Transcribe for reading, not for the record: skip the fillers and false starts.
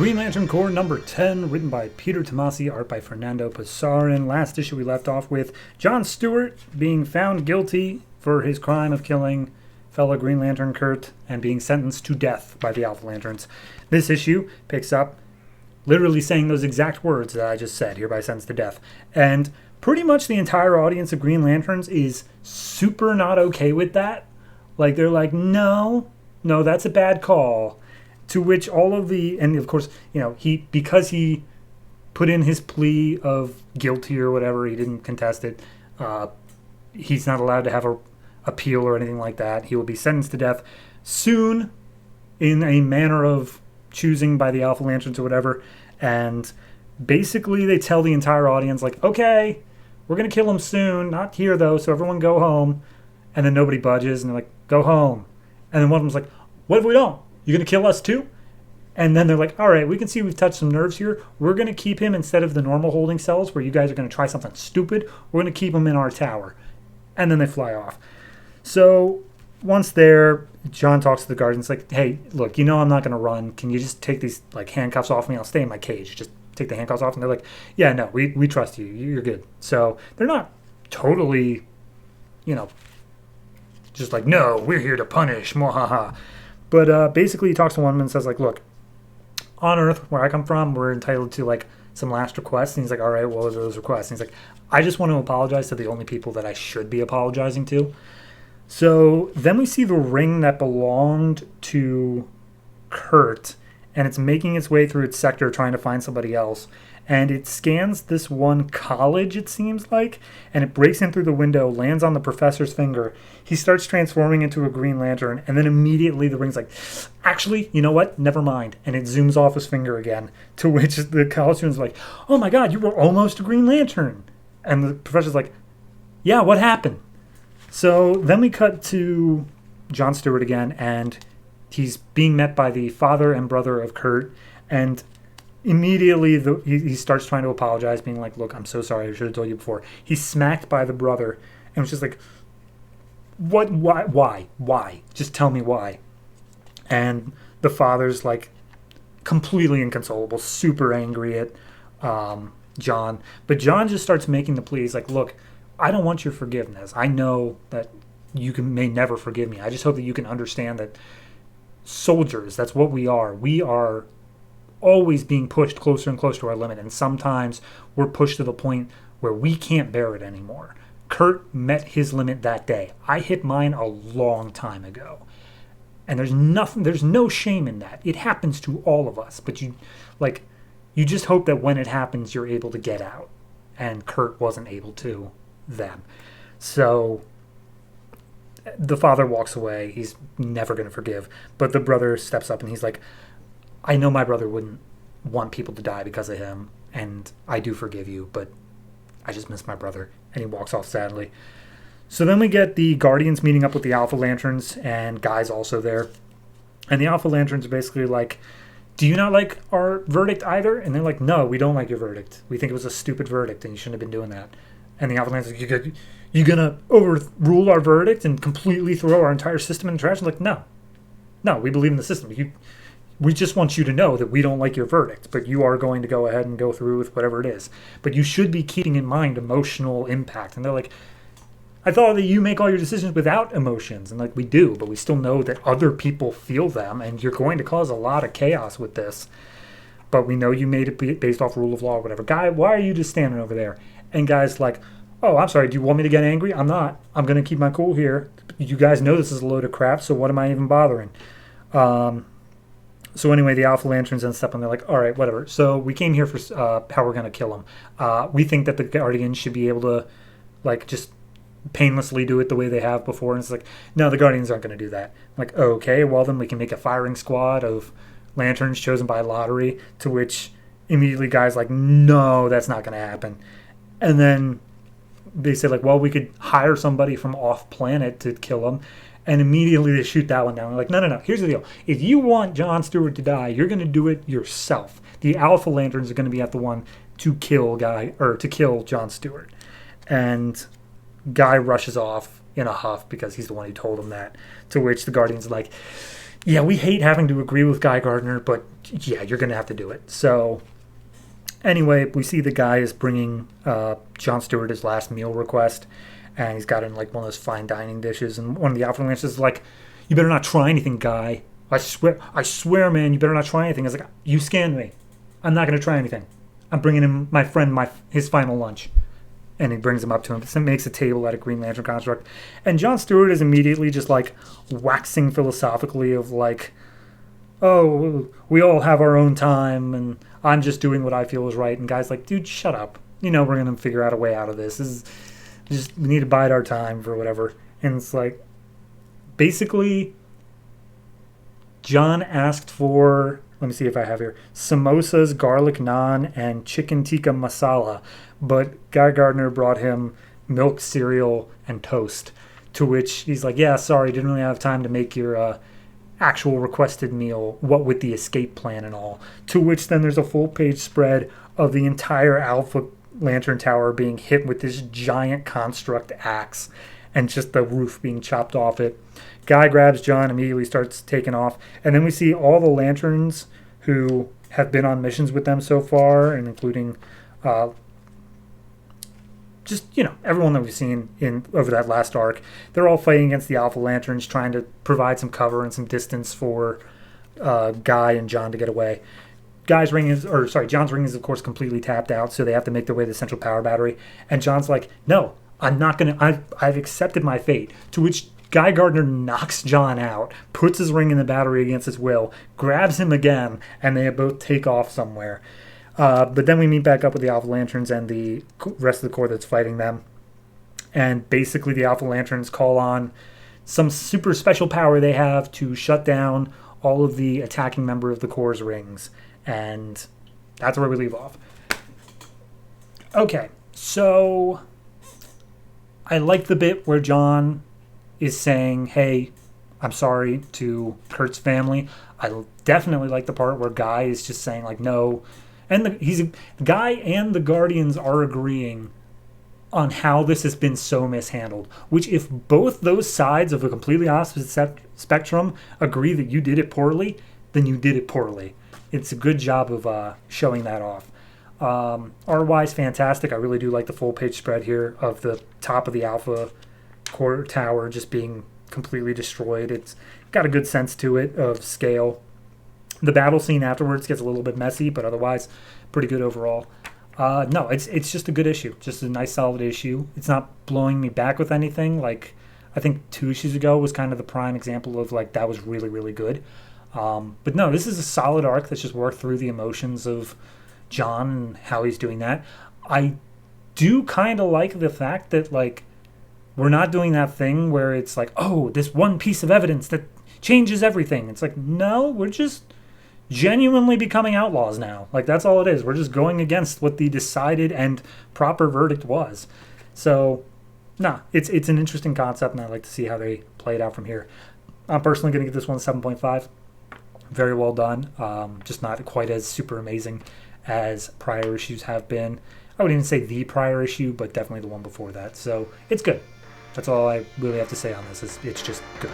Green Lantern Corps number 10, written by Peter Tomasi, art by Fernando Pasarin. Last issue we left off with John Stewart being found guilty for his crime of killing fellow Green Lantern Kurt and being sentenced to death by the Alpha Lanterns. This issue picks up literally saying those exact words that I just said, hereby sentenced to death. And pretty much the entire audience of Green Lanterns is super not okay with that. Like, they're like, no, that's a bad call. To which all of the, and of course, because he put in his plea of guilty or whatever, he didn't contest it, he's not allowed to have a appeal or anything like that. He will be sentenced to death soon in a manner of choosing by the Alpha Lanterns or whatever. And basically they tell the entire audience, like, okay, we're going to kill him soon, not here though, so everyone go home. And then nobody budges, and they're like, go home. And then one of them's like, what if we don't? You going to kill us too? And then they're like, all right, we can see we've touched some nerves here. We're going to keep him instead of the normal holding cells where you guys are going to try something stupid. We're going to keep him in our tower. And then they fly off. So once there, John talks to the guardians like, hey, look, I'm not going to run. Can you just take these handcuffs off me? I'll stay in my cage. Just take the handcuffs off. And they're like, yeah, no, we trust you. You're good. So they're not totally, just like, no, we're here to punish. Mwahaha. But basically he talks to one of them and says, like, look, on Earth, where I come from, we're entitled to, like, some last requests. And he's like, all right, what are those requests? And he's like, I just want to apologize to the only people that I should be apologizing to. So then we see the ring that belonged to Kurt, and it's making its way through its sector trying to find somebody else. And it scans this one college, it seems like, and it breaks in through the window, lands on the professor's finger. He starts transforming into a Green Lantern, and then immediately the ring's like, actually, you know what? Never mind. And it zooms off his finger again, to which the college student's like, oh my God, you were almost a Green Lantern. And the professor's like, yeah, what happened? So then we cut to John Stewart again, and he's being met by the father and brother of Kurt, and immediately he starts trying to apologize, being like, look, I'm so sorry, I should have told you before. He's smacked by the brother, and was just like, what, why? Just tell me why. And the father's like completely inconsolable, super angry at John. But John just starts making the plea. He's like, look, I don't want your forgiveness. I know that you may never forgive me. I just hope that you can understand that soldiers, that's what we are. We are always being pushed closer and closer to our limit, and sometimes we're pushed to the point where we can't bear it anymore. Kurt met his limit that day. I hit mine a long time ago, and there's no shame in that. It happens to all of us, but you just hope that when it happens you're able to get out, and Kurt wasn't able to then. So the father walks away. He's never going to forgive, but the brother steps up and he's like, I know my brother wouldn't want people to die because of him, and I do forgive you, but I just miss my brother. And he walks off sadly. So then we get the Guardians meeting up with the Alpha Lanterns, and Guy's also there. And the Alpha Lanterns are basically like, do you not like our verdict either? And they're like, no, we don't like your verdict. We think it was a stupid verdict, and you shouldn't have been doing that. And the Alpha Lanterns are like, you gonna overrule our verdict and completely throw our entire system in the trash? And like, no, we believe in the system. We just want you to know that we don't like your verdict, but you are going to go ahead and go through with whatever it is. But you should be keeping in mind emotional impact. And they're like, I thought that you make all your decisions without emotions. And like, we do, but we still know that other people feel them, and you're going to cause a lot of chaos with this. But we know you made it based off rule of law or whatever. Guy, why are you just standing over there? And Guy's like, oh, I'm sorry, do you want me to get angry? I'm not. I'm going to keep my cool here. You guys know this is a load of crap, so what am I even bothering? So anyway, the Alpha Lanterns and stuff, and they're like, all right, whatever. So we came here for how we're going to kill him. We think that the Guardians should be able to, like, just painlessly do it the way they have before. And it's like, no, the Guardians aren't going to do that. I'm like, okay, well, then we can make a firing squad of Lanterns chosen by lottery, to which immediately Guy's like, no, that's not going to happen. And then they say, like, well, we could hire somebody from off-planet to kill him. And immediately they shoot that one down. They're like, no. Here's the deal. If you want John Stewart to die, you're going to do it yourself. The Alpha Lanterns are going to be at the one to kill John Stewart. And Guy rushes off in a huff because he's the one who told him that. To which the Guardians are like, yeah, we hate having to agree with Guy Gardner, but yeah, you're going to have to do it. So anyway, we see the guy is bringing Jon Stewart his last meal request, and he's got it in like one of those fine dining dishes. And one of the Alpha Lancers is like, "You better not try anything, Guy. I swear, man, you better not try anything." I was like, "You scanned me. I'm not going to try anything. I'm bringing him my friend his final lunch." And he brings him up to him. So makes a table out of Green Lantern construct, and Jon Stewart is immediately just like waxing philosophically of like, "Oh, we all have our own time, and I'm just doing what I feel is right." And Guy's like, "Dude, shut up. You know we're gonna figure out a way out of this. We need to bide our time for whatever." And it's like, basically, John asked for, let me see if I have here, samosas, garlic naan, and chicken tikka masala, but Guy Gardner brought him milk, cereal, and toast. To which he's like, "Yeah, sorry, didn't really have time to make your actual requested meal, what with the escape plan and all." To which then there's a full page spread of the entire Alpha Lantern Tower being hit with this giant construct axe and just the roof being chopped off it. Guy grabs John, immediately starts taking off, and then we see all the Lanterns who have been on missions with them so far, and including just, everyone that we've seen in over that last arc. They're all fighting against the Alpha Lanterns, trying to provide some cover and some distance for Guy and John to get away. John's ring is, of course, completely tapped out, so they have to make their way to the central power battery. And John's like, "No, I'm not going to, I've accepted my fate." To which Guy Gardner knocks John out, puts his ring in the battery against his will, grabs him again, and they both take off somewhere. But then we meet back up with the Alpha Lanterns and the rest of the Corps that's fighting them. And basically the Alpha Lanterns call on some super special power they have to shut down all of the attacking member of the Corps' rings. And that's where we leave off. Okay, so I like the bit where John is saying, "Hey, I'm sorry," to Kurt's family. I definitely like the part where Guy is just saying, like, "No." And the Guy and the Guardians are agreeing on how this has been so mishandled. Which, if both those sides of a completely opposite spectrum agree that you did it poorly, then you did it poorly. It's a good job of showing that off. Art-wise, fantastic. I really do like the full-page spread here of the top of the Alpha Core Tower just being completely destroyed. It's got a good sense to it of scale. The battle scene afterwards gets a little bit messy, but otherwise pretty good overall. No, it's just a good issue. Just a nice, solid issue. It's not blowing me back with anything. Like, I think 2 issues ago was kind of the prime example of, like, that was really, really good. But no, this is a solid arc that's just worked through the emotions of John and how he's doing that. I do kind of like the fact that, like, we're not doing that thing where it's like, "Oh, this one piece of evidence that changes everything." It's like, no, we're just genuinely becoming outlaws now. Like, that's all it is. We're just going against what the decided and proper verdict was. So, it's an interesting concept, and I'd like to see how they play it out from here. I'm personally going to give this one a 7.5. Very well done. Just not quite as super amazing as prior issues have been. I wouldn't even say the prior issue, but definitely the one before that. So it's good. That's all I really have to say on this. It's just good.